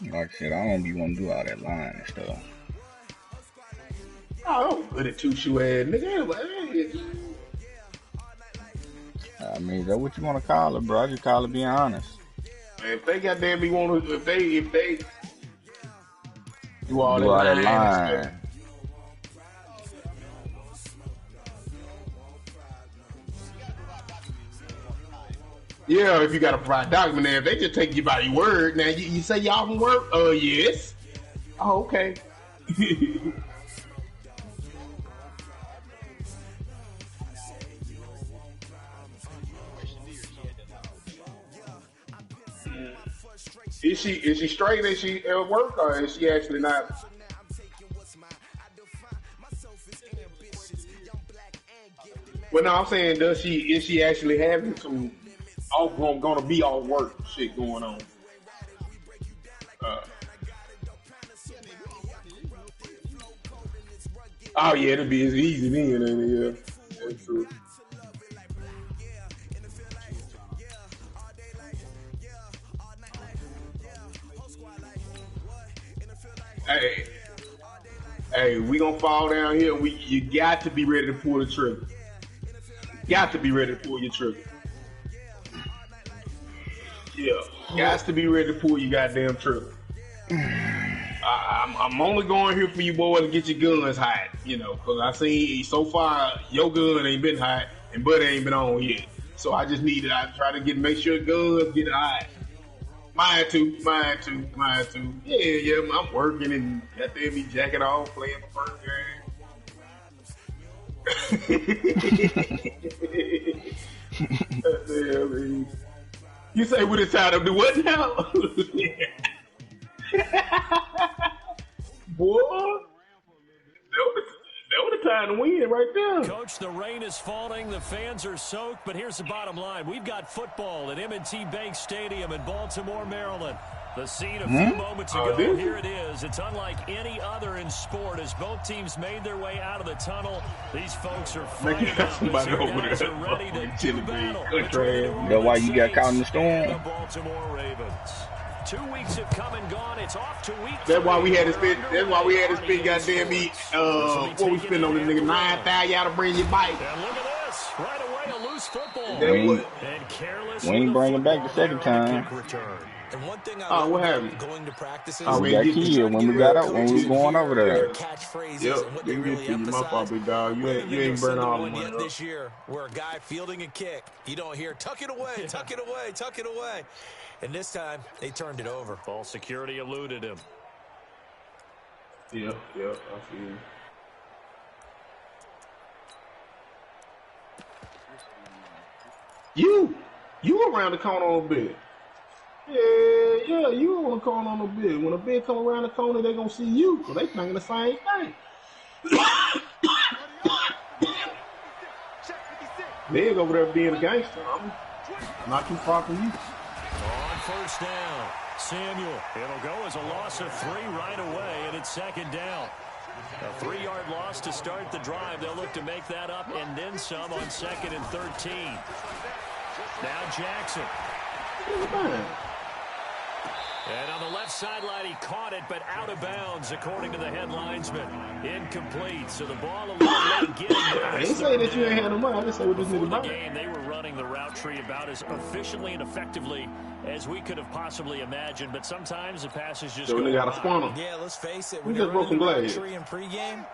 Like I said, I don't be want to do all that line and stuff. Oh, I'm good at two shoe ass nigga. Anyway, I mean, that's what you want to call it, bro. I just call it being honest. if they goddamn me want to, if they do all Do that all that line and stuff. line. Yeah, if you got to provide document, if they just take you by your word, now you say y'all can work? Yes. Oh, okay. Is she straight? Is she at work or is she actually not? Well, no, I'm saying, is she actually having some all gonna be all work shit going on? Uh, oh yeah, it'll be as easy then, yeah. That's true. Hey, hey, we gonna fall down here. You got to be ready to pull the trigger. Got to be ready to pull your trigger. Yeah, got to be ready to pull your goddamn trigger. I'm only going here for you boys to get your guns hot, because I seen so far your gun ain't been hot and Buddy ain't been on yet. So I just I try to make sure guns get hot. Mine too, mine too, mine too. Yeah, I'm working and goddamn me jacket off, playing my first game. Goddamn me. You say what it's time to do what now? Boy, that was the time to win right there. Coach, the rain is falling. The fans are soaked. But here's the bottom line. We've got football at M&T Bank Stadium in Baltimore, Maryland. The scene a few moments ago. Here it is. It's unlike any other in sport as both teams made their way out of the tunnel. These folks are fired up. Somebody over there are ready to do battle. That's why you got caught in the storm. The Baltimore Ravens. 2 weeks have come and gone. It's off to week. That's why we had to spend. That's why we had to spend. Goddamn me. What we spend on this nigga? $9,000 to bring your bike. And look at this. Right away, a loose football. And careless. We ain't bring it back the second time. And one thing I what happened? Going to practices. We got killed when we got up when we was going over there. Catchphrases and what they really really emphasize. My fault, big dog. You ain't burn all the money this year. Where a guy fielding a kick, you don't hear tuck it away, tuck it away, tuck it away. And this time they turned it over. Ball security eluded him. Yeah, I feel you. You around the corner a bit. Yeah, you on the corner on a bit. When a bit come around the corner, they gonna see you, because they thinking the same thing. Big over there being a gangster. I'm not too far from you. On first down, Samuel. It'll go as a loss of 3 right away, and it's second down. A 3-yard loss to start the drive. They'll look to make that up and then some on 2nd and 13. Now Jackson. And on the left sideline, he caught it, but out of bounds, according to the head linesman. Incomplete, so the ball a little late getting there. I ain't saying that you ain't had no money. I just say what this nigga about. The game, they were running the route tree about as efficiently and effectively as we could have possibly imagined, but sometimes the passes just so go they got a spawner. Yeah, let's face it. We just broke some glass. In pregame,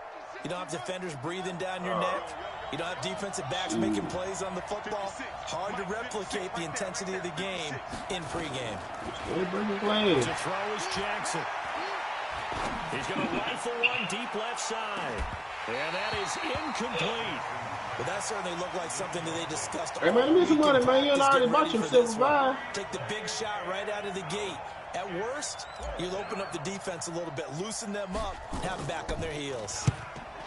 you don't have defenders breathing down your neck. You don't have defensive backs making plays on the football. Hard to replicate the intensity of the game in pregame. To throw is Jackson. He's going to rifle one deep left side. And that is incomplete. But that certainly looked like something that they discussed. Hey, man, give me some money, man. You already bought yourself a vibe. Take the big shot right out of the gate. At worst, you'll open up the defense a little bit, loosen them up, have them back on their heels.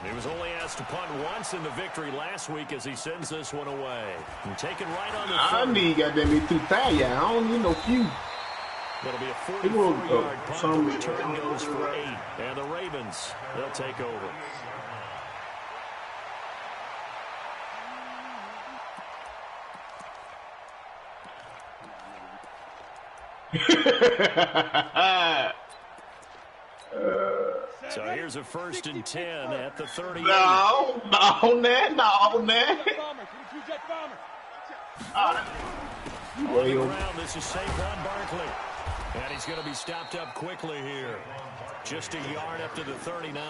He was only asked to punt once in the victory last week as he sends this one away. And taken right on the I need goddamn me 2,000. I don't need no few. It'll be a 44-yard punt. The return goes for 8. And the Ravens, they'll take over. So here's a 1st and 10 at the 38. No, on that. On the ground, this is Saquon Barkley. And he's going to be stopped up quickly here. Just a yard up to the 39.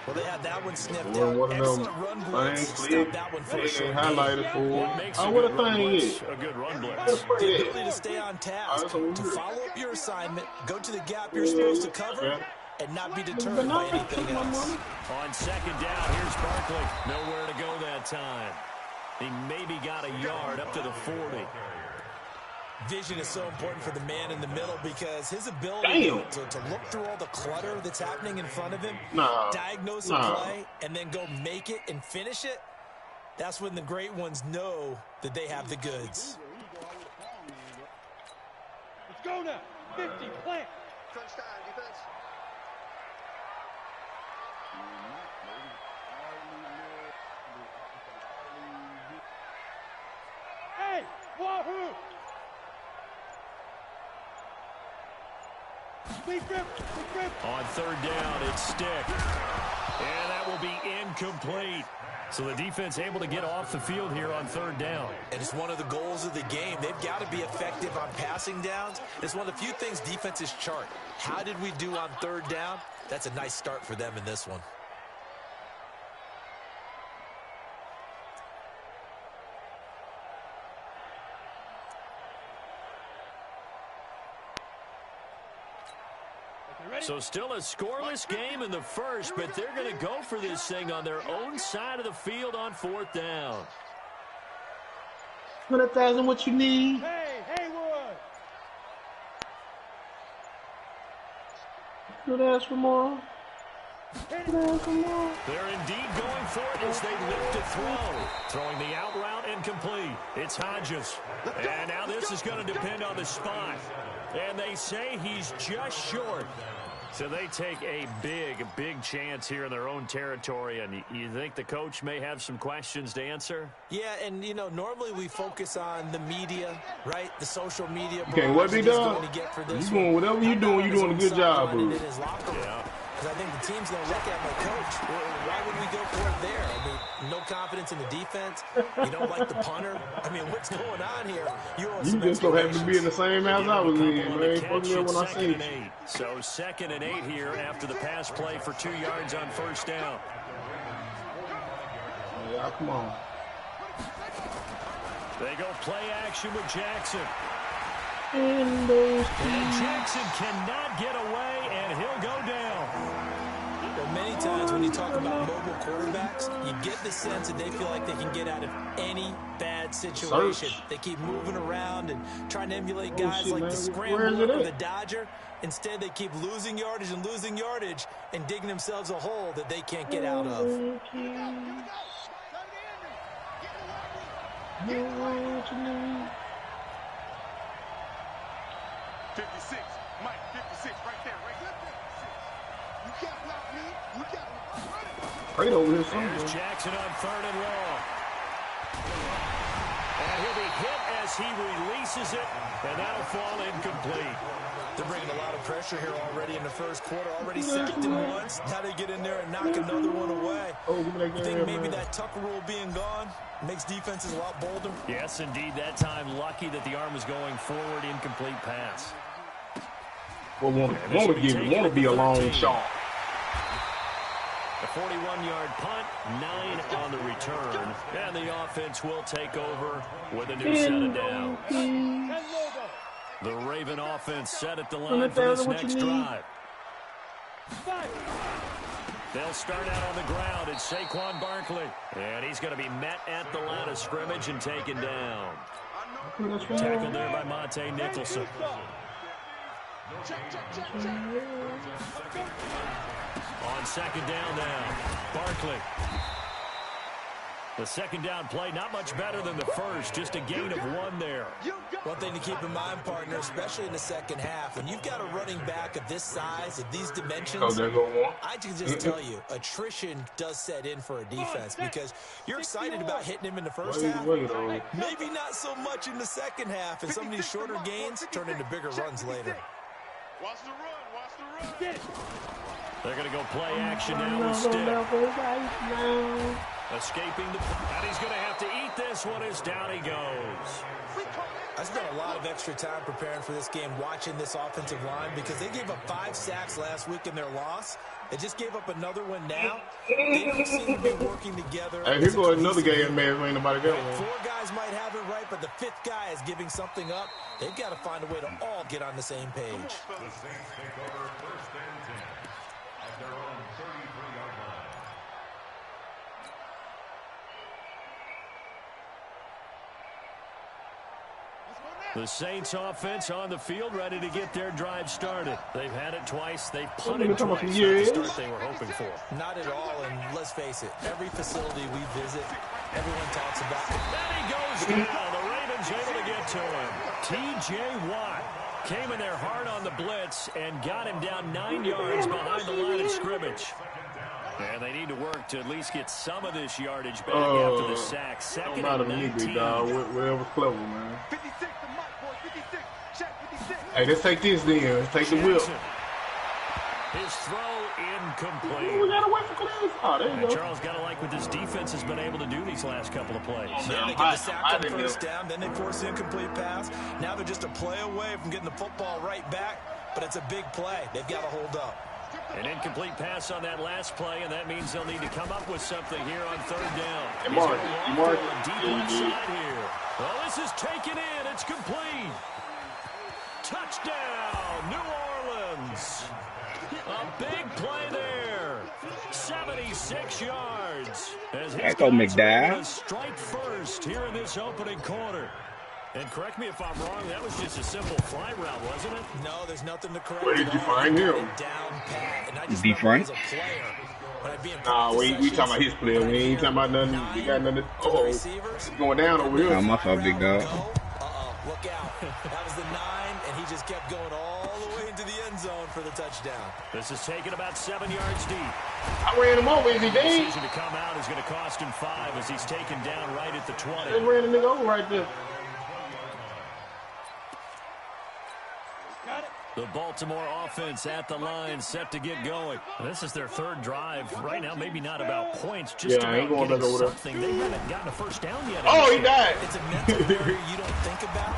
Well, they had that one sniffed out. Excellent run blitz. Stop that one for a short highlighted for what a thing is. A good run blitz. The ability to stay on task, to follow up your assignment, go to the gap you're supposed to cover, and not be deterred by anything else. On 2nd down, here's Barkley. Nowhere to go that time. He maybe got a yard up to the 40. Vision is so important for the man in the middle because his ability to look through all the clutter that's happening in front of him, diagnose a play, and then go make it and finish it, that's when the great ones know that they have the goods. Let's go now. 50, plant. Crunch time, defense. Hey, wahoo! On 3rd down, it's Stick. And that will be incomplete. So the defense able to get off the field here on 3rd down. And it's one of the goals of the game. They've got to be effective on passing downs. It's one of the few things defenses chart. How did we do on 3rd down? That's a nice start for them in this one. So still a scoreless game in the first, but they're going to go for this thing on their own side of the field on 4th down. 100,000, what you need? Hey, Haywood! Could ask for more. They're indeed going for it as they lift to throw. Throwing the out route incomplete. It's Hodges. And now this is going to depend on the spot. And they say he's just short. So they take a big chance here in their own territory. And you think the coach may have some questions to answer? Yeah, and, you know, normally we focus on the media, right? The social media. Okay, what be done? You doing whatever you're doing a good job, bro. Yeah. Because I think the team's going to look at my coach. Why would we go for it there? I mean, no confidence in the defense. You don't like the punter. I mean, what's going on here? You just so happen to be in the same house I was in, man. Fuck me up when I see you. So 2nd and 8 here after the pass play for 2 yards on 1st down. Yeah, come on. They go play action with Jackson. And Jackson cannot get away, and he'll go down. Well, many times when you talk about mobile quarterbacks, you get the sense that they feel like they can get out of any bad situation. They keep moving around and trying to emulate guys like the scrambler or the dodger. Instead, they keep losing yardage and digging themselves a hole that they can't get out of. Mike, 56, right there, right there. You can't block me. You can't. Right over here somewhere. Jackson on 3rd and long. And he'll be hit as he releases it, and that'll fall incomplete. They're bringing a lot of pressure here already in the first quarter. Already sacked him once. Now they get in there and knock another one away. I think maybe that Tucker rule being gone makes defenses a lot bolder. Yes, indeed. That time, lucky that the arm was going forward, incomplete pass. Well, want to be a long shot. A 41-yard punt, 9 on the return, and the offense will take over with a new set of downs. The Raven offense set at the line for this next drive. They'll start out on the ground. It's Saquon Barkley, and he's going to be met at the line of scrimmage and taken down. Tackled there by Monte Nicholson. On 2nd down now, Barkley. The 2nd down play, not much better than the first, just a gain of 1 there. One thing to keep in mind, partner, especially in the second half, when you've got a running back of this size, of these dimensions, I can just tell you, attrition does set in for a defense because you're excited about hitting him in the first half, maybe not so much in the second half, and some of these shorter gains turn into bigger runs later. Watch the run. Watch the run. Get it. They're going to go play action now with Stick. Escaping the... And he's going to have to eat this one as down he goes. I spent a lot of extra time preparing for this game, watching this offensive line, because they gave up 5 sacks last week in their loss. They just gave up another one now. They don't seem to be working together. Hey, here goes another game, man. Ain't nobody got one. 4 guys might have it right, but the 5th guy is giving something up. They've got to find a way to all get on the same page. The Saints take over first and 10 at their own 33-yard line. The Saints offense on the field, ready to get their drive started. They've had it twice. They've punted twice. Not the start they were hoping for. Not at all, and let's face it, every facility we visit, everyone talks about it. Then he goes down. The Ravens able to get to him. T.J. Watt came in there hard on the blitz and got him down 9 yards behind the line of scrimmage. And they need to work to at least get some of this yardage back after the sack. Second and 19. Whatever's clever, man. 56, the mic, boy. 56. Check 56. Hey, let's take this then. Let's take the whip. His throw incomplete. We gotta wait for this. Oh, there you go. Charles got to like what this defense has been able to do these last couple of plays. Yeah, they get the sack on first down, then they force an incomplete pass. Now they're just a play away from getting the football right back, but it's a big play. They've got to hold up. An incomplete pass on that last play, and that means they'll need to come up with something here on third down. Hey, Mark, Deep left side here. Well, this is taken in. It's complete. Touchdown, New Orleans. A big play there. 76 yards. As his Echo McDowell. Strike first here in this opening quarter. And correct me if I'm wrong, that was just a simple fly route, wasn't it? No, there's nothing to correct. Where did you find him? Down pat. And I just Deep front? as a player, when I'd be in Nah, we talking about his player. We ain't talking about nothing. We got nothing. Oh, it's going down over here. Oh, my fault, big dog. Look out. That was the 9, and he just kept going all the way into the end zone for the touchdown. This is taken about 7 yards deep. I ran him over. Is he The dead? decision to come out is going to cost him 5 as he's taken down right at the 20. They ran a nigga over right there. The Baltimore offense at the line, set to get going. This is their 3rd drive. Right now, maybe not about points, just Yeah, I ain't about going getting back over something. They haven't gotten a first down yet. Oh, he died. It's a mental barrier you don't think about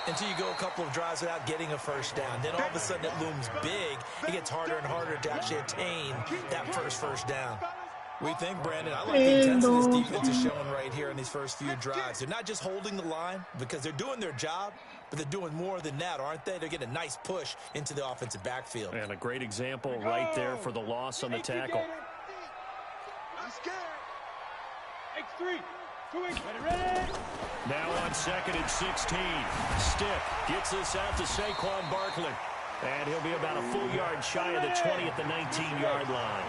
until you go a couple of drives without getting a first down. Then all of a sudden it looms big. It gets harder and harder to actually attain that first down. We think, Brandon, I like the intensity this defense is showing right here in these first few drives. They're not just holding the line because they're doing their job, but they're doing more than that, aren't they? They're getting a nice push into the offensive backfield. And a great example right there for the loss on the tackle. I'm scared. X3. 2-8. Ready. Now on 2nd and 16. Stick gets this out to Saquon Barkley. And he'll be about a full yard shy of the 20 at the 19-yard line.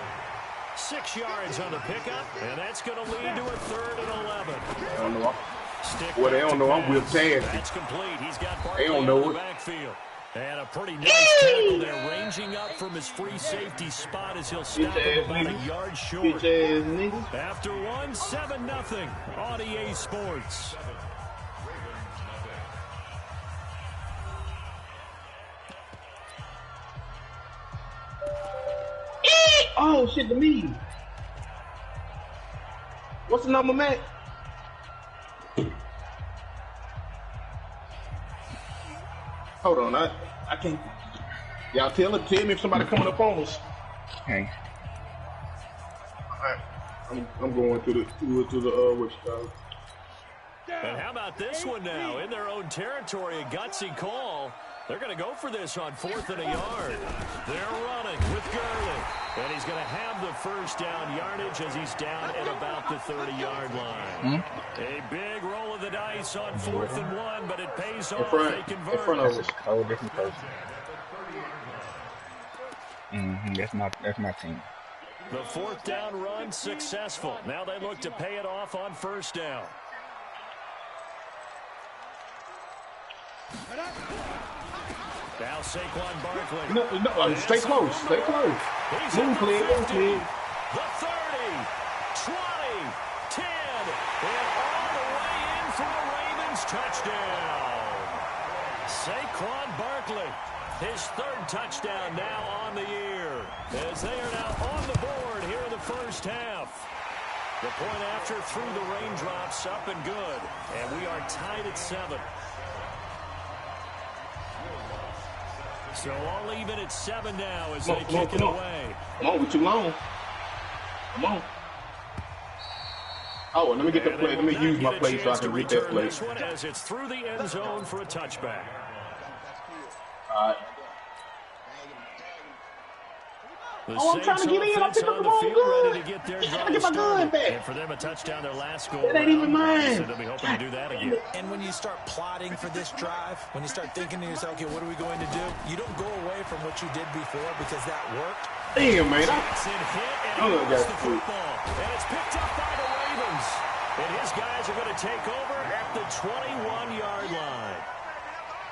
6 yards on the pickup, and that's going to lead to a 3rd and 11. I don't know. Stick Well, they don't know I'm with Taz. That's complete. He's got Barkley They don't know on the it. backfield. And a pretty nice tackle there, ranging up from his free safety spot as he'll stop him about a yard short. Bitch ass niggas. After 7-0 on EA Sports. Oh, shit, to me. What's the number, Matt? Hold on, I can't. Y'all tell me if somebody coming up on us. Hey. Alright, I'm going to the what you call it? And how about this one now? In their own territory, a gutsy call. They're going to go for this on 4th and a yard. They're running with Gurley. And he's going to have the first down yardage as he's down at about the 30-yard line. A big roll of the dice on 4th and 1, but it pays off. They convert. In front of us. Whole different person. That's my team. The 4th down run successful. Now they look to pay it off on 1st down. Now Saquon Barkley. No, stay close. Stay close. Move, please. Move, please. The 30, 20, 10, and all the way in for a Ravens touchdown. Saquon Barkley His third touchdown now on the year, as they are now on the board here in the first half. The point after through the raindrops, up and good. And we are tied at 7. So all even at 7 now as they kick it away. Come on, we're too long. Come on. Oh, let me get the play. Let me use my play so I can read that play. This one as it's through the end zone for a touchback. All right. I'm trying to get in. I'm picking up the wrong gun. Ready to get their I get my gun back. And for them, a touchdown their last goal. It ain't even mine. So they'll be hoping to do that again. And when you start plotting for this drive, when you start thinking to yourself, okay, what are we going to do? You don't go away from what you did before because that worked. Damn, man. Jackson hit and he lost the football. And it's picked up by the Ravens. And his guys are going to take over at the 21-yard line.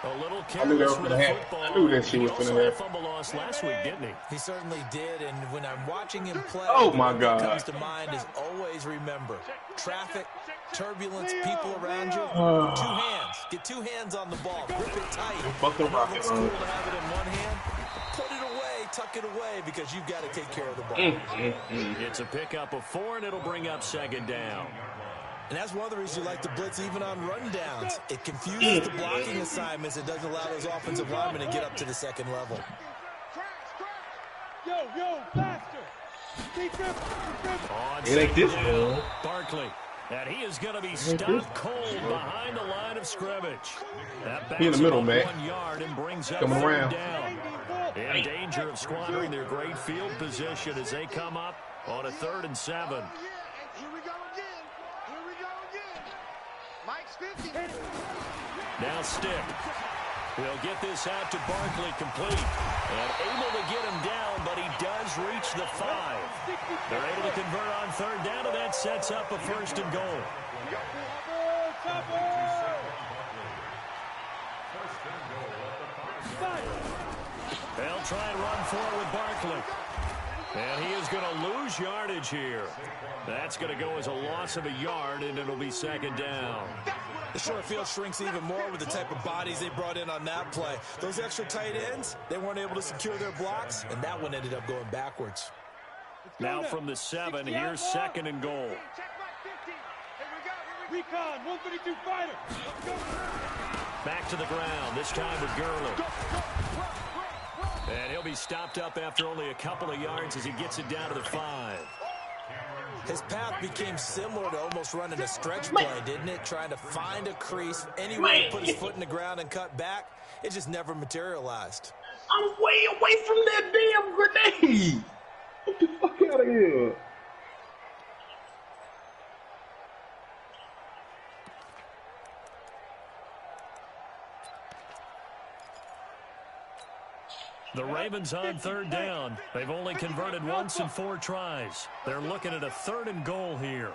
A little careless with the football. I knew that shit was going to happen. He also had a fumble loss last week, didn't he? He certainly did, and when I'm watching him play, oh my God, what comes to mind is always remember, traffic, turbulence, people around you, 2 hands. Get 2 hands on the ball, grip it tight. Fucking rocket. It's cool to have it in one hand. Put it away, tuck it away, because you've got to take care of the ball. It's a pickup of 4, and it'll bring up 2nd down. And that's one of the reasons you like to blitz even on rundowns. It confuses the blocking assignments. It doesn't allow those offensive linemen to get up to the second level. Yo, faster. It ain't this one. Barkley. And he is going to be stopped cold behind the line of scrimmage. That he in the middle, man. 1 yard and brings up coming around. Down. In danger of squandering their great field position as they come up on a 3rd and 7. Now Stick. He'll get this out to Barkley complete. And able to get him down, but he does reach the 5. They're able to convert on 3rd down, and that sets up a 1st and goal. They'll try and run forward with Barkley. And he is going to lose yardage here. That's going to go as a loss of a yard, and it'll be 2nd down. The short field shrinks even more with the type of bodies they brought in on that play. Those extra tight ends, they weren't able to secure their blocks, and that one ended up going backwards. Now from the 7, here's 2nd and goal. Recon, 132 fighter. Back to the ground, this time with Gurley. And he'll be stopped up after only a couple of yards as he gets it down to the 5. His path became similar to almost running a stretch play, didn't it? Trying to find a crease, anywhere to put his foot in the ground and cut back. It just never materialized. I'm way away from that damn grenade. Get the fuck out of here. The Ravens on 3rd down. They've only converted once in 4 tries. They're looking at a 3rd and goal here.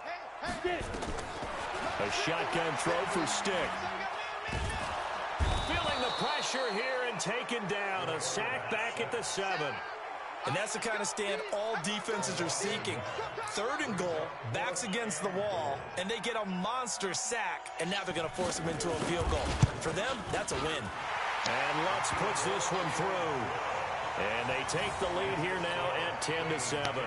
A shotgun throw for Stick. Feeling the pressure here and taken down. A sack back at the 7. And that's the kind of stand all defenses are seeking. 3rd and goal, backs against the wall, and they get a monster sack, and now they're going to force them into a field goal. For them, that's a win. And Lutz puts this one through. And they take the lead here now at 10-7.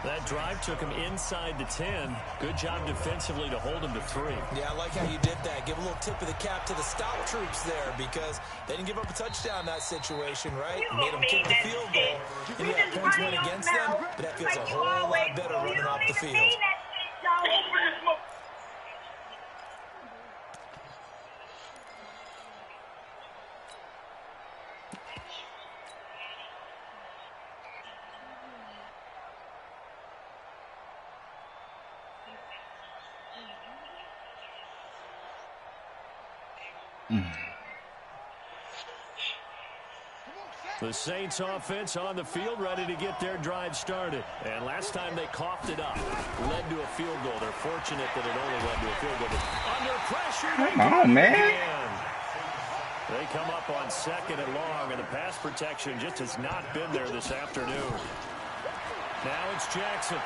That drive took him inside the 10. Good job defensively to hold him to 3. Yeah, I like how you did that. Give a little tip of the cap to the stop troops there because they didn't give up a touchdown in that situation, right? You made them kick the field goal. And yeah, points went against them, but that feels a whole lot better running off the field. The Saints offense on the field ready to get their drive started. And last time they coughed it up, led to a field goal. They're fortunate that it only led to a field goal. But under pressure, come on, man. They come up on 2nd and long, and the pass protection just has not been there this afternoon. Now it's Jackson.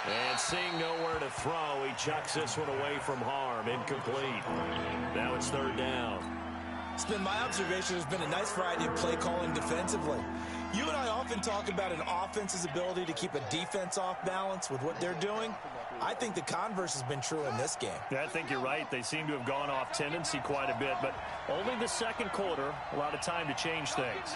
And seeing nowhere to throw, he chucks this one away from harm. Incomplete. Now it's third down. It's been my observation. There's been a nice variety of play calling defensively. You and I often talk about an offense's ability to keep a defense off balance with what they're doing. I think the converse has been true in this game. Yeah, I think you're right. They seem to have gone off tendency quite a bit, but only the second quarter, a lot of time to change things.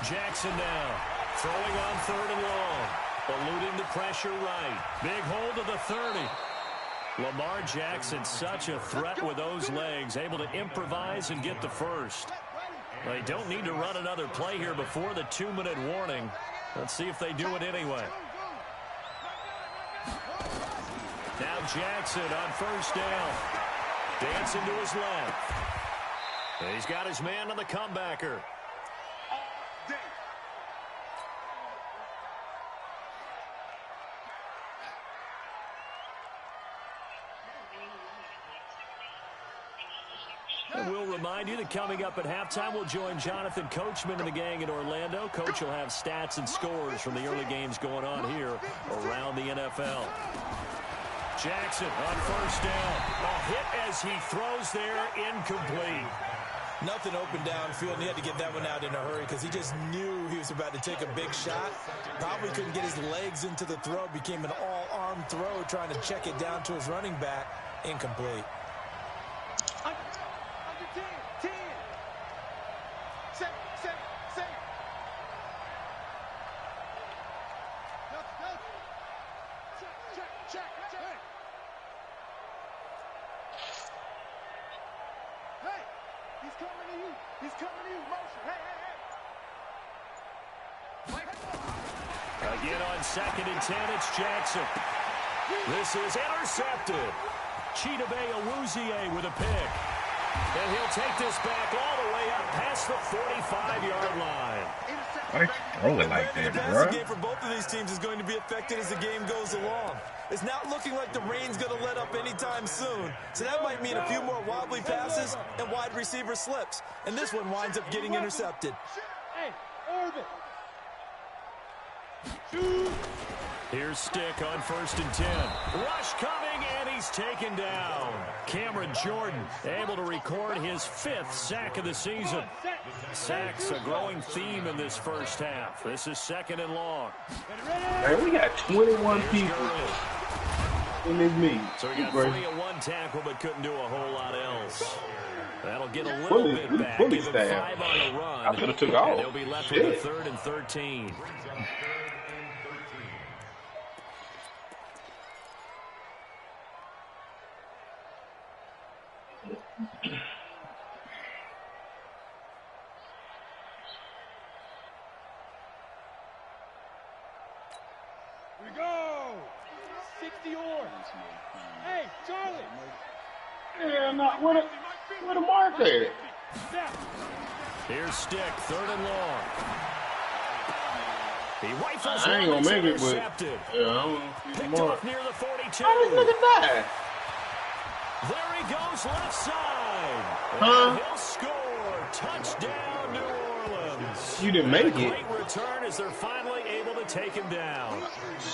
Jackson now throwing on third and long, eluding the pressure right. Big hold of the 30. Lamar Jackson, such a threat with those legs, able to improvise and get the first. They don't need to run another play here before the 2-minute warning. Let's see if they do it anyway. Now Jackson on first down. Dancing to his left. He's got his man on the comebacker. And we'll remind you that coming up at halftime, we'll join Jonathan Coachman and the gang in Orlando. Coach will have stats and scores from the early games going on here around the NFL. Jackson on first down. A hit as he throws there, incomplete. Nothing open downfield, and he had to get that one out in a hurry because he just knew he was about to take a big shot. Probably couldn't get his legs into the throw. Became an all-arm throw trying to check it down to his running back. Incomplete. Again on 2nd and 10, it's Jackson. This is intercepted. Chidobe Awuzie with a pick. And he'll take this back all the way up past the 45-yard line. Why throw it like that, The bro? passing game for both of these teams is going to be affected as the game goes along. It's not looking like the rain's going to let up anytime soon. So that might mean a few more wobbly passes and wide receiver slips. And this one winds up getting intercepted. Hey, Irvin. Here's Stick on 1st and 10. Rush coming, and he's taken down. Cameron Jordan able to record his 5th sack of the season. Sacks a growing theme in this first half. This is 2nd and long. Man, we got 21 people in this meeting. So he got 3 at one tackle, but couldn't do a whole lot else. That'll get a little bit back. Give him 5 on the run. I could have took off. And they'll be left with a 3rd and 13. We go. 60 oars. Hey, Charlie. Yeah, not where the mark at? Here's Stick, 3rd and long. He rifles I ain't one, gonna make it, intercepted. but yeah, I want to see Picked more. off near the 42. How this nigga die? There he goes, left side. Huh? And he'll score. Touchdown, New Orleans. You didn't make A it. great return as they're finally able to take him down.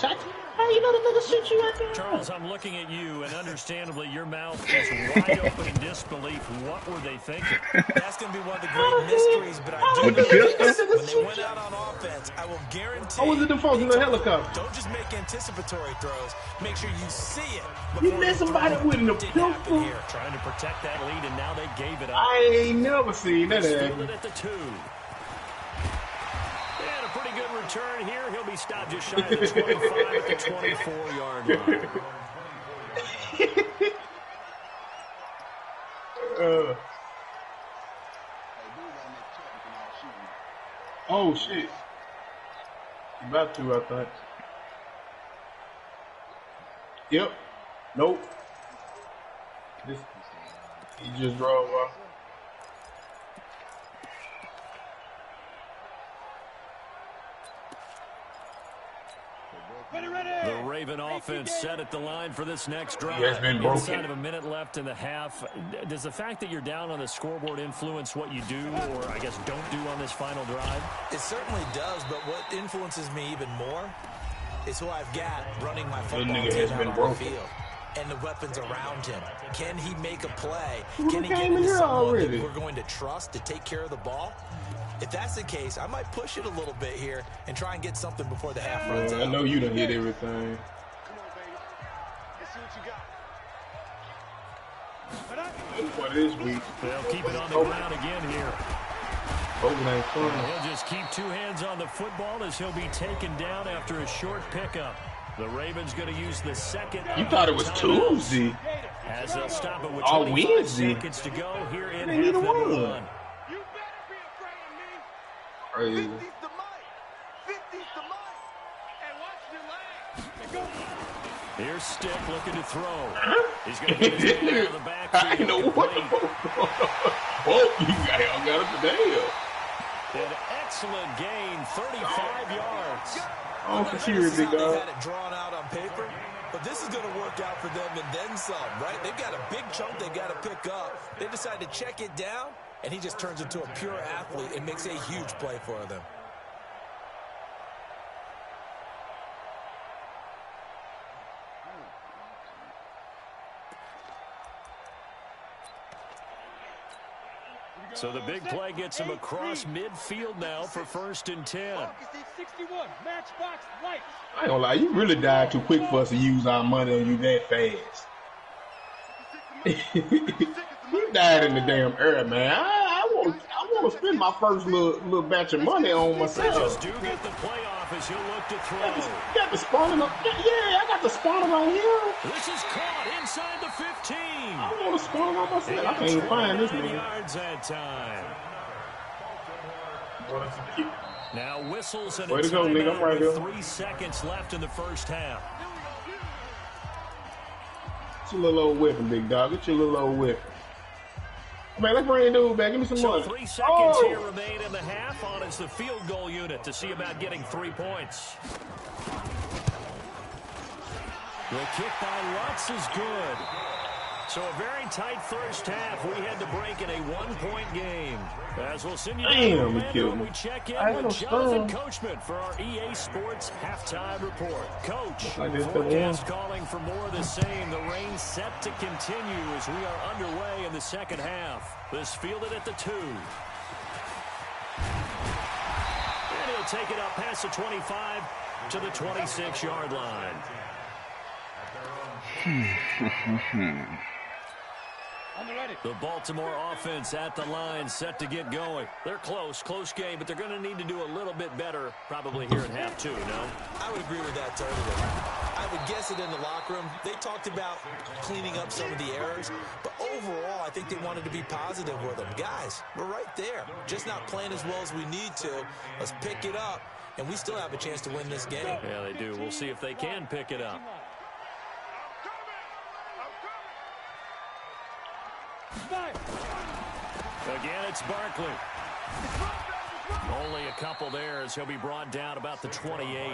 Shut. How you know the nigga shoot you out there? Charles, I'm looking at you, and understandably, your mouth is wide open in disbelief. What were they thinking? That's going to be one of the great mysteries, but I do With the know this. pistol? When they went out on offense, I will guarantee. How was it the folks in the helicopter? Don't just make anticipatory throws. Make sure you see it. You before let somebody throw it. with a Didn't happen pistol? here. Trying to protect that lead, and now they gave it up. I ain't never seen that Fielded happen. at the 2. And a pretty good return here. He'll be stopped just shy of the 25 at the 24-yard line. Oh shit! About to, I think. Yep. Nope. This. He just drove off. The Raven offense set at the line for this next drive. It's been broken. Inside of a minute left in the half. Does the fact that you're down on the scoreboard influence what you do, or I guess don't do on this final drive? It certainly does, but what influences me even more is who I've got running my football team out on the field. And the weapons around him. Can he make a play? Can he get into someone that we're going to trust to take care of the ball? If that's the case, I might push it a little bit here and try and get something before the half runs out. I know you done hit everything. Come on, baby. Let's see what you got. What this week? They'll keep it on the ground again here. He'll just keep two hands on the football as he'll be taken down after a short pickup. The Ravens going to use the second. You thought it was Tuesday? As they'll stop it with all 25 Wednesday. seconds to go here in half number 1. You better be afraid of me. Crazy. 50's the mic. 50's the mic. And watch your legs. Here's Stick looking to throw. He's going to get his hand out of the backfield. I know what the fuck. Oh, you got it today. An excellent gain, 35 yards. Oh, for sure, big They dog. had it drawn out on paper, but this is going to work out for them and then some, right? They've got a big chunk they got to pick up. They decide to check it down, and he just turns into a pure athlete and makes a huge play for them. So the big play gets him across midfield now for 1st and 10. 61, matchbox lights. I ain't gonna lie, you really died too quick for us to use our money on you that fast. You died in the damn air, man. I want to spend my first little batch of money on myself. Just do get the playoff as he'll look to throw. Got the spawning up. Yeah, I got the spawning on here. This is caught inside the 15. I want to spawn on myself. I can't even find this nigga. Yards that time. Now whistles and Way a to go, nigga. I'm right with here. 3 seconds left in the first half. Get your little old whipping, big dog. Get your little old whipping. Man, let's bring the dude back. Give me some So money. 3 seconds here remain in the half on as the field goal unit to see about getting 3 points. The kick by Lutz is good. So a very tight first half. We had to break in a 1-point game. As we'll send you Damn, he killed when me. we check in I had with no Jonathan stun. Coachman for our EA Sports halftime report. Coach, Like this, forecast calling for more of the same. The rain set to continue as we are underway in the second half. This fielded at the 2. And he'll take it up past the 25 to the 26-yard line. The Baltimore offense at the line, set to get going. They're close game, but they're going to need to do a little bit better probably here in half 2, no? I would agree with that totally. I would guess it in the locker room. They talked about cleaning up some of the errors, but overall, I think they wanted to be positive with them. Guys, we're right there. Just not playing as well as we need to. Let's pick it up, and we still have a chance to win this game. Yeah, they do. We'll see if they can pick it up. Again, it's Barkley. Only a couple there as he'll be brought down about the 28.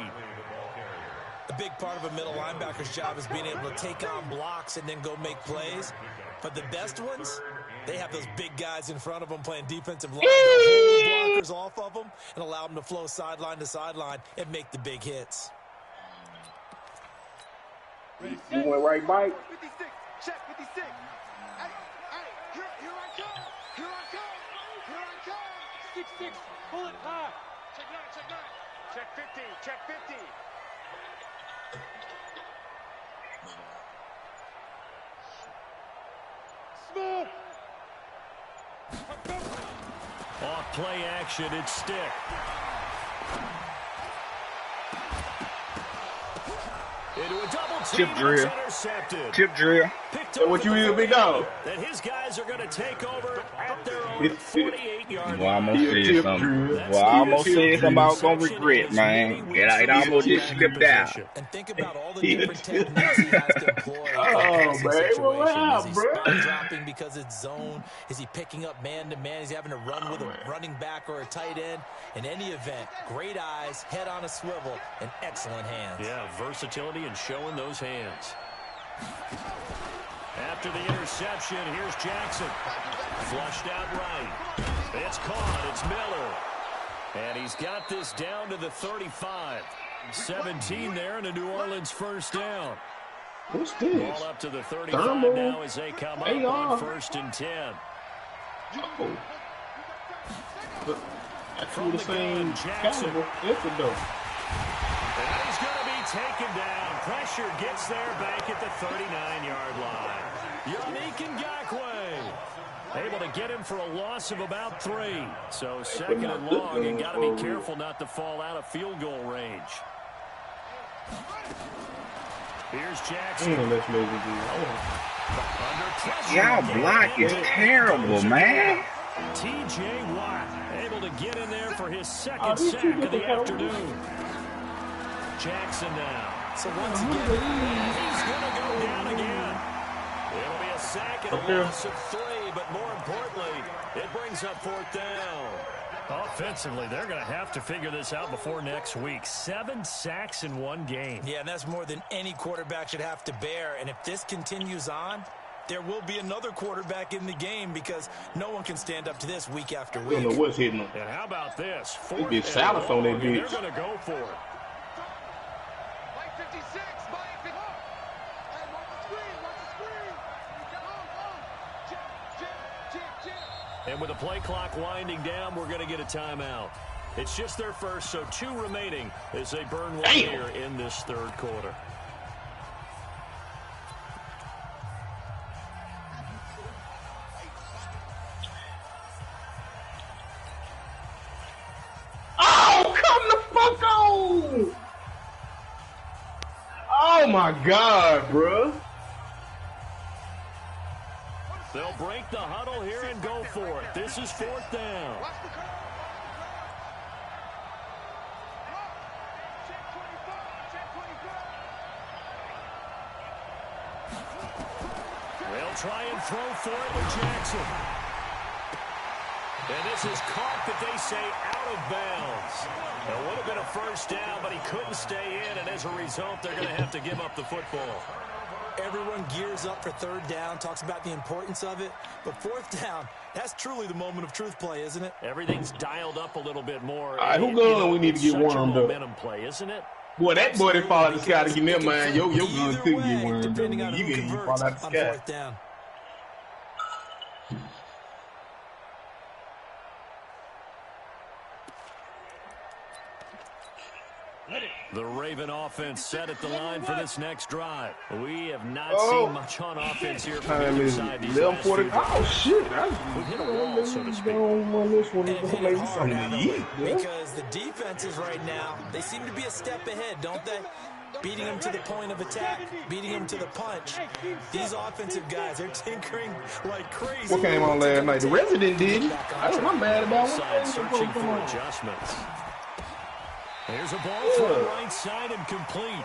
A big part of a middle linebacker's job is being able to take on blocks and then go make plays. But the best ones, they have those big guys in front of them playing defensive line. Hold blockers off of them and allow them to flow sideline to sideline and make the big hits. You went right bike. 56, check 56. Hey, here I come. Here I come. Here I come. 6-6, pull it high. Check 9, check 9. Check 50, check 50. Small. Off play action, it's Stick. Into a double team, Chip drill. intercepted. Chip drill. Picked Hey, up what you at the mean, big 40, dog? that his guys are going to take over at their own 48-yard Well, I line. almost He a said tip something. drill. Well, I almost said something I was going to regret, man. It almost just slipped out. And think about all the different techniques he has to employ. Oh, in man, situations. what Is he bro? spot dropping because it's zone? Is he picking up man-to-man? Is he having to run with a running back or a tight end? In any event, great eyes, head on a swivel, and excellent hands. Yeah, versatility and showing those hands. After the interception, here's Jackson. Flushed out right. It's caught. It's Miller. And he's got this down to the 35. 17 there and a New Orleans first down. What's this? Ball up to the 35 now as they come up on 1st and 10. Oh. That's all the same caliber. That's a dope. And he's going to be taken down. Pressure gets there back at the 39-yard line. Yannick Ngakoue able to get him for a loss of about 3. So 2nd and long, and got to be careful not to fall out of field goal range. Here's Jackson. Y'all block is terrible, man. T.J. Watt able to get in there for his 2nd sack of the afternoon. Jackson now. So once again, he's going to go down again. It'll be a sack and a loss of 3, but more importantly, it brings up 4th down. Offensively, they're going to have to figure this out before next week. 7 sacks in one game. Yeah, and that's more than any quarterback should have to bear. And if this continues on, there will be another quarterback in the game because no one can stand up to this week after week. I don't know what's hitting them. And how about this? They get Salas on that bitch. They're going to go for it. Mike 56, Mike 56. Hey, watch the screen, watch the screen. Jim. And with the play clock winding down, we're going to get a timeout. It's just their first, so 2 remaining as they burn one here in this 3rd quarter. Oh, come the fuck on! Oh my God, bro. They'll break the huddle here and go for it. This is 4th down. They'll try and throw for it with Jackson. And this is caught, that they say, out of bounds. It would have been a 1st down, but he couldn't stay in, and as a result, they're going to have to give up the football. Everyone gears up for 3rd down, talks about the importance of it. But 4th down, that's truly the moment of truth play, isn't it? Everything's dialed up a little bit more. All right, who going? We need to get warmed up. Momentum play, isn't it? Boy, that boy that fall out the sky to get near mine. Your gun could get warmed up. Depending on You who can converts fall out the on sky. 4th down. The Raven offense set at the line for this next drive. We have not seen much on offense here from the other side. 11:40. Oh, shit. We hit a wall, so to speak. This one is Hitting hard out of it, because the defenses right now, they seem to be a step ahead, don't they? Beating them to the point of attack, beating them to the punch. These offensive guys, they're tinkering like crazy. What came on last night? The Resident did. That's what I'm mad about. Side searching for adjustments. Here's a ball from the right side and complete.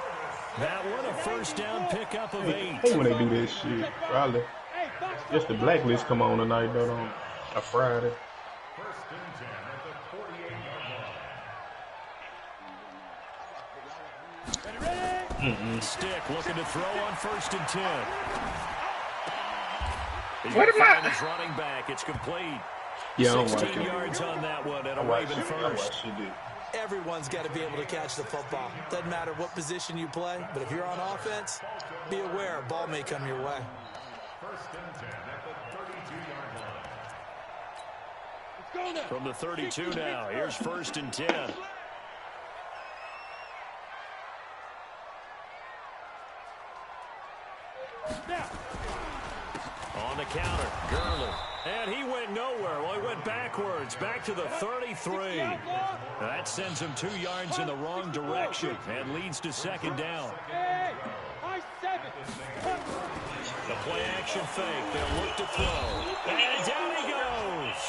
That one a 1st down pickup of 8. Hey, when they do this shit, probably. Just the blacklist come on tonight, though, on a Friday. 1st and 10 at the 48-yard line. Stick looking to throw on 1st and 10. What am I? He's running back. It's complete. Yeah, I don't watch 16 it. yards on that one and a Raven first. Everyone's got to be able to catch the football. Doesn't matter what position you play, but if you're on offense, be aware a ball may come your way. 1st and 10 at the 32-yard line. From the 32 now, here's 1st and 10. On the counter, Gurley. And he went nowhere. Well, he went backwards, back to the 33. That sends him 2 yards in the wrong direction and leads to 2nd down. The play action fake. They'll look to throw. And down he goes.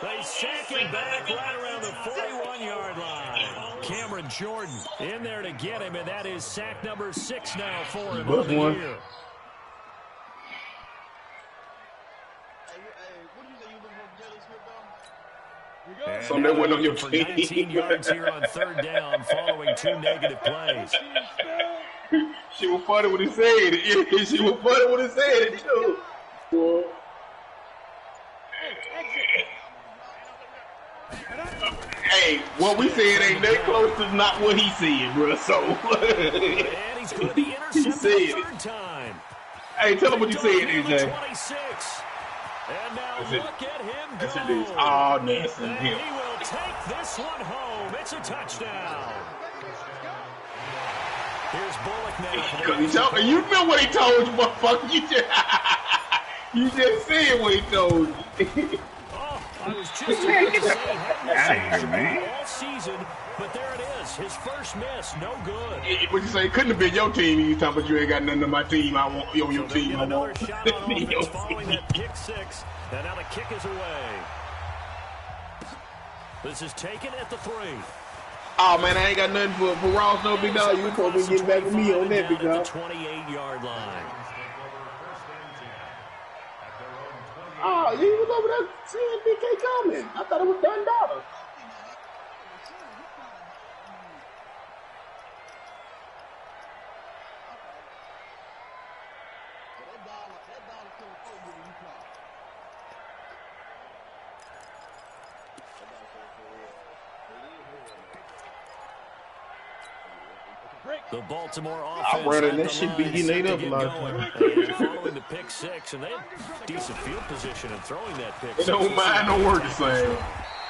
They sack him back right around the 41-yard line. Cameron Jordan in there to get him, and that is sack number 6 now for him on the year. So that went on your for 19 yards here on 3rd down following 2 negative plays. She was funny when he said it. She was funny when he said it, too. Boy. Hey, what we said ain't that close to not what he said, bro. So, And he's going to be intercepted the third time. Hey, tell him what you said, AJ. 26. And now look at him go. Oh, nasty. And he will take this one home. It's a touchdown. Here's Bullock now. You know what he told you, motherfucker. You just said what he told you. I was just about to say, hadn't all season, but there it is. His first miss, no good. What you say? It couldn't have been your team. You talking about you ain't got nothing on my team. I want on your team. I Another want. shot on offense following that pick six, and now the kick is away. This is taken at the 3. Oh man, I ain't got nothing for Ross, no big dog. You supposed to be getting back with me on that, big dog. 28-yard line. Oh, you was over there seeing BK coming. I thought it was done dollar. The Baltimore offense. I'm running that shit be getting ate up a lot of times. Following the pick six, and they have decent field position in throwing that pick six. Don't mind, don't work the same.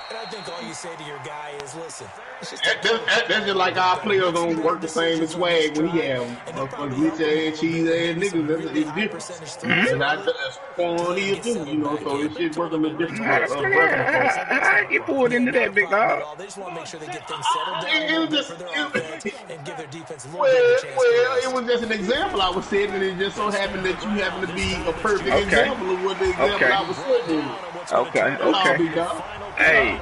And I think all you say to your guy is, listen. That's just like our players don't work the same as swag when he have them. Glitch ass, cheese ass niggas. That's different. And that's fun here too, you know. So this shit work a little different. I get pulled into that, big dog. They just want to make sure they get things settled down for their offense and give their defense a little Well, bit of a chance. it was just an example I was setting, and it just so happened that you happen to be a perfect example of what the example I was setting. Okay. Hey,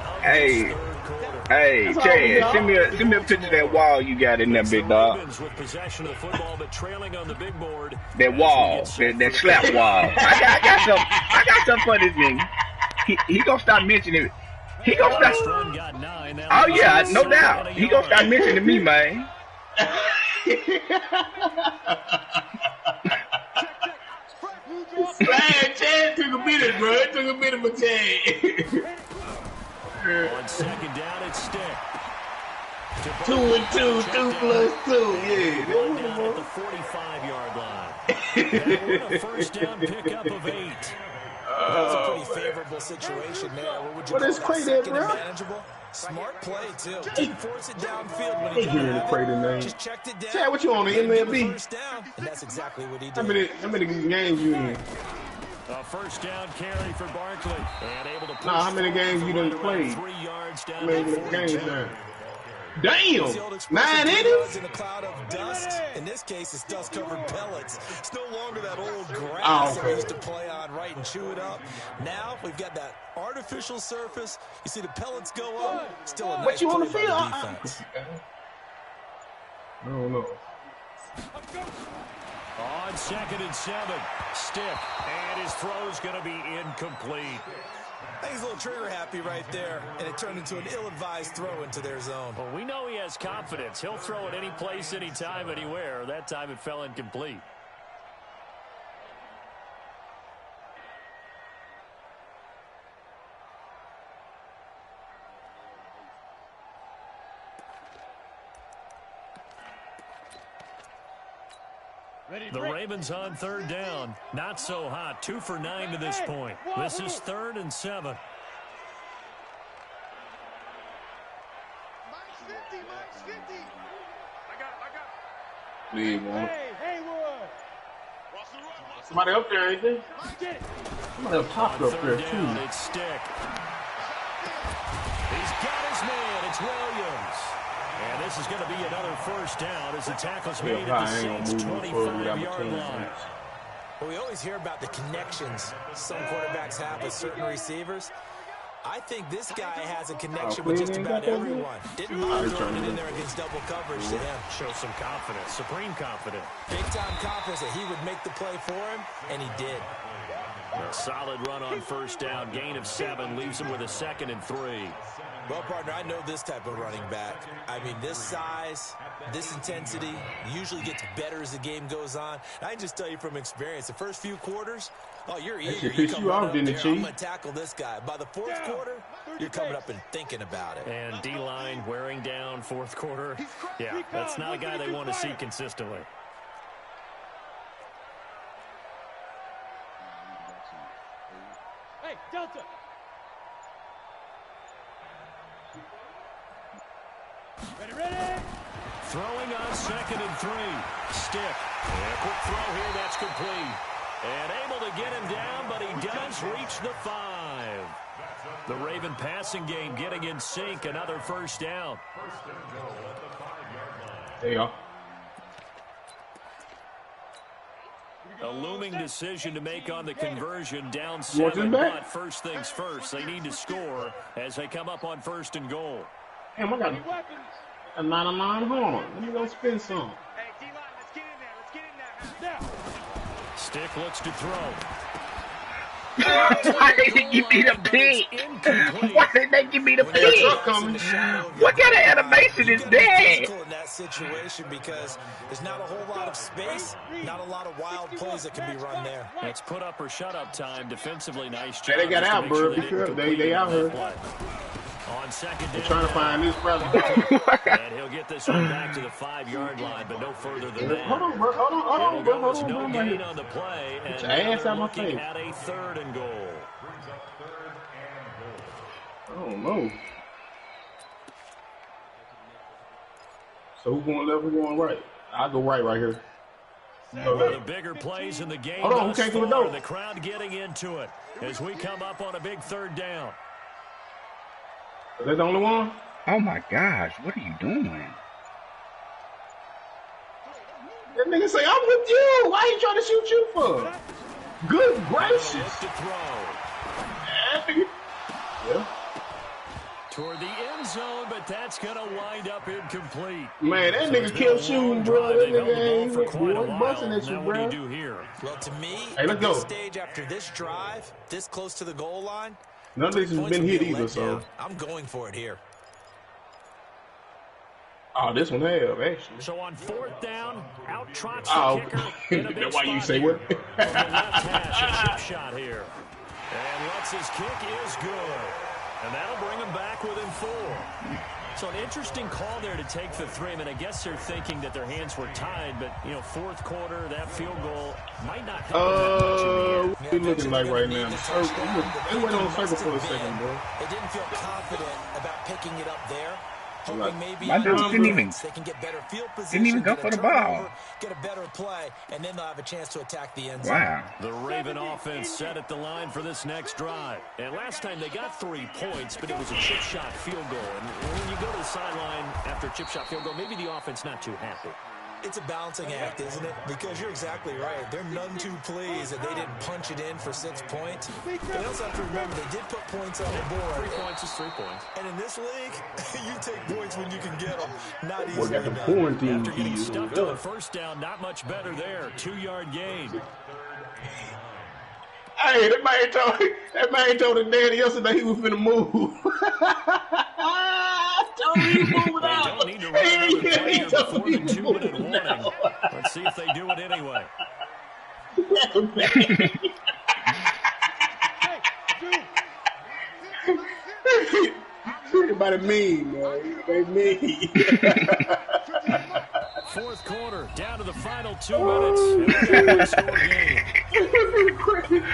Chad, send me a picture of that wall you got in there, big dog. With possession of the football, but trailing on the big board. That wall, that slap wall. I got something for this nigga. He gonna start mentioning it. He gonna start. Oh yeah, no doubt. He gonna start mentioning me, man. Chad took a minute, bro. It took a minute for Chad. On second down, it's Stick. 2 and 2, 2 plus 2, yeah. Down at the 45-yard line. That a first down pickup of 8. That's a pretty favorable situation there. What is Cray, bro? Manageable. Smart play, too. Didn't force it downfield when he hearing the Cray name. just checked it down. Chad, what you on the MLB? First down, and that's exactly what he did. How many games you in? A first down carry for Barkley. And able to push how many games you done played? 3 yards down. How many games done? Damn! 9 innings? In a cloud of dust. In this case, it's dust-covered pellets. It's no longer that old grass that we used to play on, right, and chew it up. Now we've got that artificial surface. You see the pellets go up. Still a nice What you want to play feel? by the defense. I don't know. On second and 7, Stick, and his throw's going to be incomplete. He's a little trigger happy right there, and it turned into an ill-advised throw into their zone. Well, we know he has confidence. He'll throw it any place, anytime, anywhere. That time it fell incomplete. The Ravens on third down. Not so hot. 2 for 9 to this point. This is 3rd and 7. Leave one. Somebody up there, ain't there? Somebody up top up there, too. It's Stick. He's got his man. It's Williams. And this is going to be another first down as the tackle's made at the Saints' 25-yard line. Well, we always hear about the connections some quarterbacks have with certain receivers. I think this guy has a connection with just about everyone. Didn't mind throwing it in there against double coverage to him. Show some confidence, supreme confidence. Big-time confidence that he would make the play for him, and he did. A solid run on first down. Gain of 7 leaves him with a 2nd and 3. Well, partner, I know this type of running back. I mean, this size, this intensity usually gets better as the game goes on. I can just tell you from experience, the first few quarters, oh, you're eager. That should piss you off, didn't it, Chief? I'm going to tackle this guy. By the fourth quarter, you're coming up and thinking about it. And D-line wearing down fourth quarter. Yeah, that's not a guy they want to see consistently. Hey, Delta. Ready. Throwing on 2nd and 3. Stick. And a quick throw here. That's complete. And able to get him down, but he does reach the 5. The Raven passing game getting in sync. Another first down. There you go. A looming decision to make on the conversion. Down 7, but first things first. They need to score as they come up on 1st and goal. Damn, I got a lot of mine. Hold on. Let me go spin some. Hey, D-line, let's get in there. Let's get in there. Now. Stick looks to throw. Why did they give me the pig? Why did they give me the pig? What kind of animation is that? In that situation, because there's not a whole lot of space, not a lot of wild plays that can be run there. It's put up or shut up time. Defensively, nice job. They got out, bro. They out here. On 2nd down, they're trying to find this problem. And he'll get this one back to the 5-yard line, but no further than that. Hold on, bro. Hold on. No gain on the play, and your ass out my looking face. at a 3rd and goal. I don't know. So who's going left? Who's going right? I'll go right here. One of the bigger plays in the game. Hold on, who came through the door? The crowd getting into it as we come up on a big 3rd down. Is that the only one? Oh my gosh, what are you doing? That nigga say, I'm with you. Why he trying to shoot you for? Good gracious. To throw. Yeah. Toward the end zone, but that's going to wind up incomplete. Man, that nigga killed shooting, bro. That nigga ain't busting at you, now bro. What do you do here? Well, to me, hey, let's at go. this stage after this drive, this close to the goal line, none of this has been hit either, so. I'm going for it here. Oh, this one have, actually. So on 4th down, out trots the kicker. That's why you say what? From the left hash, a chip shot here. And Lutz's kick is good. And that'll bring him back within 4. So an interesting call there to take the 3. I mean, I guess they're thinking that their hands were tied, but, you know, 4th quarter, that field goal might not help them that much in the end. What you looking like right now? They went on the circle for a second, bro. They didn't feel confident about picking it up there. My dudes they can get better field position, didn't even go for the ball. Get a better play, and then they'll have a chance to attack the end zone. Wow. The Raven offense set at the line for this next drive. And last time they got 3 points, but it was a chip shot field goal. And when you go to the sideline after a chip shot field goal, maybe the offense not too happy. It's a balancing act, isn't it? Because you're exactly right. They're none too pleased that they didn't punch it in for 6 points. But you also have to remember, they did put points on the board. 3 points is 3 points. And in this league, you take points when you can get them. Not Boy, easily got the done. quarantine After getting keys. stuffed on the 1st down, not much better there. 2-yard gain. Hey, that man told his daddy yesterday he was finna move. Told me he moving out. Don't need to run another play here before the 2-minute warning. Let's see if they do it anyway. Everybody mean, man. They mean. 4th quarter, down to the final 2 minutes. And a 2-score game.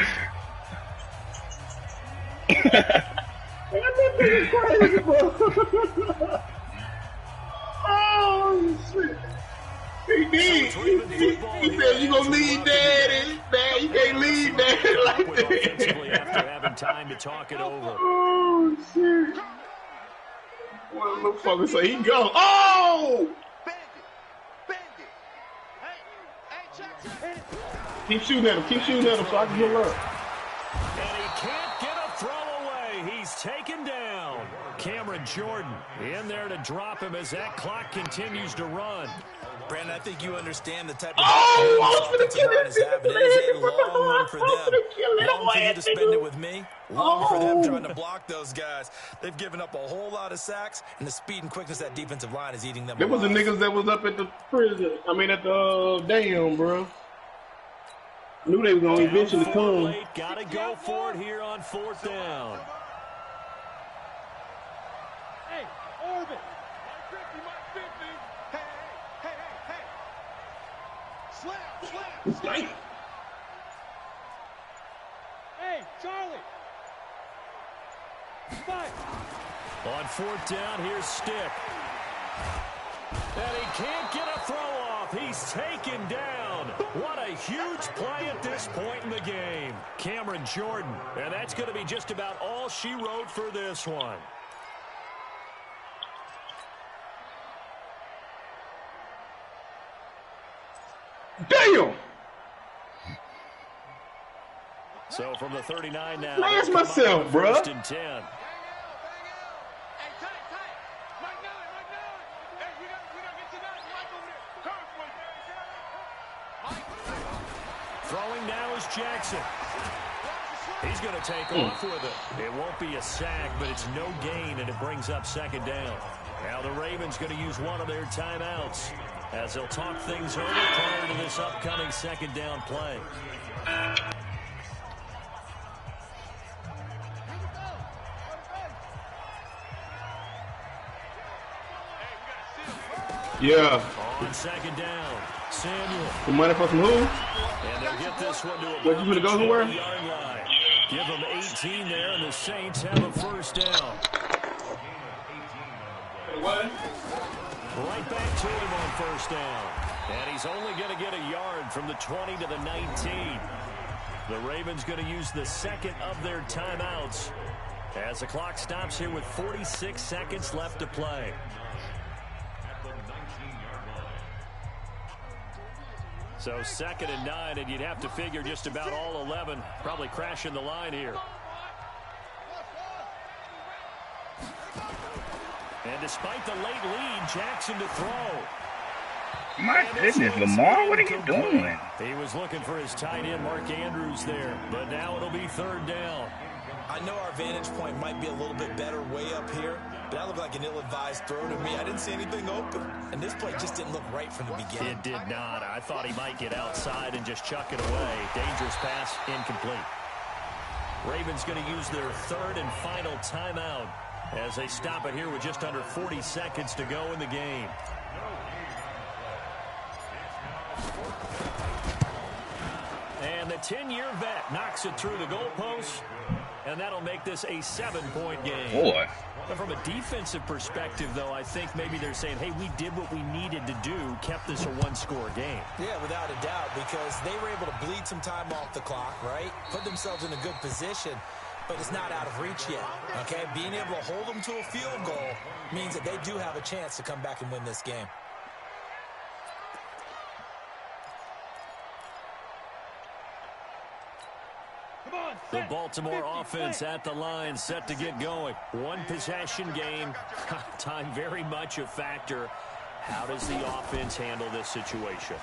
Crazy, bro. Oh, shit. He did. He said, you gonna leave daddy. Dad, you can't leave daddy like that. After having time to talk it over. Oh, shit. What a little fucker say he go. Oh! Bend it. Hey, Jackson. Keep shooting at him so I can heal up. And he can't get a throw away. He's taken down. Cameron Jordan in there to drop him as that clock continues to run. Brandon, I think you understand the type of I was offensive line is having. It is a long one for them. Long for you to spend it with me. Long for them trying to block those guys. They've given up a whole lot of sacks, and the speed and quickness of that defensive line is eating them There was the alive. niggas that was up at the prison. I mean, at the dam, bro. Knew they was gonna eventually come. Got to go for it here on 4th down. Hey, Orbit. My 50. Hey. Slap. Hey, Charlie. Spike. On 4th down, here's Stick. And he can't get a throw off. He's taken down. What a huge play at this point in the game. Cameron Jordan. And that's going to be just about all she wrote for this one. Damn! So from the 39 now. Blast myself, bro. 1st and 10. Throwing now is Jackson. He's going to take off with it. It won't be a sack, but it's no gain, and it brings up 2nd down. Now the Ravens going to use one of their timeouts as they'll talk things over prior to this upcoming 2nd down play. Yeah. On 2nd down, Samuel. The money for some who? And they'll get this one to What, you gonna go somewhere? 20-yard line. Give them 18 there, and the Saints have a 1st down. What? Right back to him on 1st down. And he's only going to get a yard from the 20 to the 19. The Ravens going to use the 2nd of their timeouts as the clock stops here with 46 seconds left to play. So 2nd and 9, and you'd have to figure just about all 11 probably crashing the line here. And despite the late lead, Jackson to throw. My goodness, Lamar, what are you doing? He was looking for his tight end, Mark Andrews, there. But now it'll be 3rd down. I know our vantage point might be a little bit better way up here, but that looked like an ill-advised throw to me. I didn't see anything open, and this play just didn't look right from the beginning. It did not. I thought he might get outside and just chuck it away. Dangerous pass, incomplete. Ravens going to use their 3rd and final timeout as they stop it here with just under 40 seconds to go in the game. And the 10-year vet knocks it through the goalpost, and that'll make this a 7-point game. Boy. But from a defensive perspective, though, I think maybe they're saying, hey, we did what we needed to do, kept this a 1-score game. Yeah, without a doubt, because they were able to bleed some time off the clock, right? Put themselves in a good position, but it's not out of reach yet, okay? Being able to hold them to a field goal means that they do have a chance to come back and win this game. The Baltimore offense at the line, set to get going. One possession game. Time very much a factor. How does the offense handle this situation?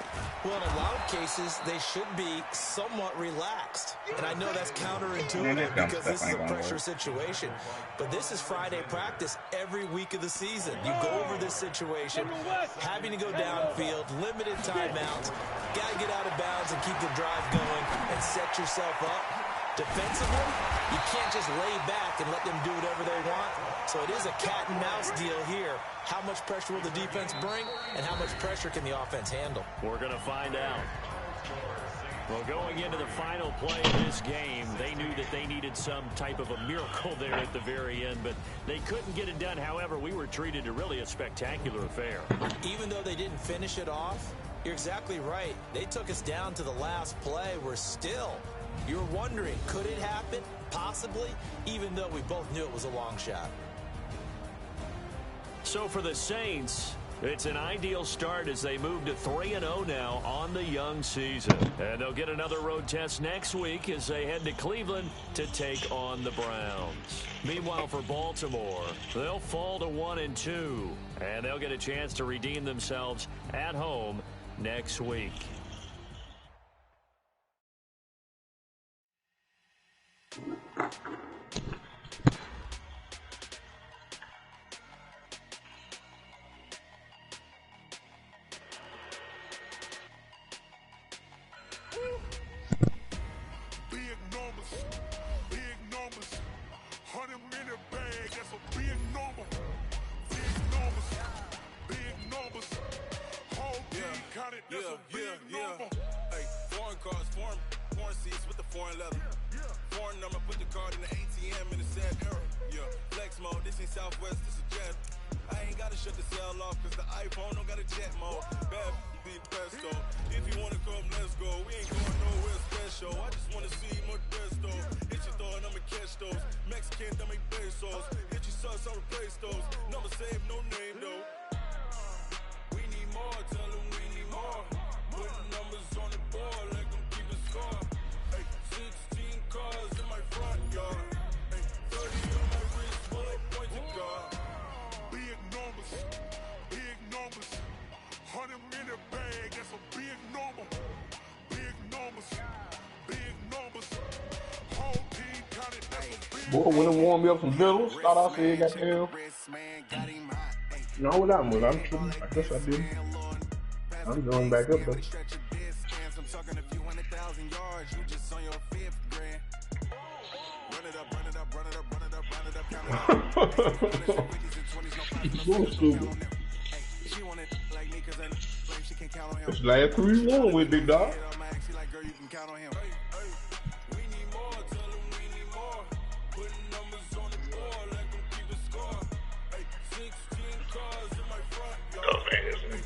Well, in a lot of cases, they should be somewhat relaxed. And I know that's counterintuitive because this is a pressure situation. But this is Friday practice every week of the season. You go over this situation, having to go downfield, limited timeouts, got to get out of bounds and keep the drive going and set yourself up. Defensively, you can't just lay back and let them do whatever they want. So it is a cat and mouse deal here. How much pressure will the defense bring, and how much pressure can the offense handle? We're going to find out. Well, going into the final play of this game, they knew that they needed some type of a miracle there at the very end, but they couldn't get it done. However, we were treated to really a spectacular affair. Even though they didn't finish it off, you're exactly right. They took us down to the last play. We're still... You were wondering, could it happen? Possibly, even though we both knew it was a long shot. So for the Saints, it's an ideal start as they move to 3-0 now on the young season. And they'll get another road test next week as they head to Cleveland to take on the Browns. Meanwhile, for Baltimore, they'll fall to 1-2, and they'll get a chance to redeem themselves at home next week. Hey, foreign cars, foreign seats with the foreign leather. Foreign number, put the card in the ATM in the sad era. Yeah, flex mode, this ain't Southwest, this is jet. I ain't gotta shut the cell off, cause the iPhone don't got a jet mode. Bad beat pesto. If you wanna come, let's go. We ain't going nowhere special. I just wanna see more desto. Hit your thought, I'ma catch those. Mexican, don't make pesos. Hit your sus, I'll replace those. Number save, no name though. We need more, tell them we need more. Putting numbers on the board, like them keep a score. Hey, 16 cars in my front yard. Hey, 30 on my wrist, bullet point to God. Big numbers, big numbers. 100 in the bag, that's a big number. Big numbers, big numbers. Whole team counted, that's a big Boy, when it warm me up some bills, thought I said, goddamn. No, that was. I'm tripping. I guess I did. I'm going back up though. I'm talking a few 100,000 yards, you just on your 5th grand. Run it up, run it up, run it up, run it up, run it up, count it up. So stupid. She wanted like me cause I like she can count on him. It's last 3-1 with big dog. She like, girl, you can count on him. We need more, tell them we need more. Putting numbers on the board, like them keep a score. 16 cars in my front yard.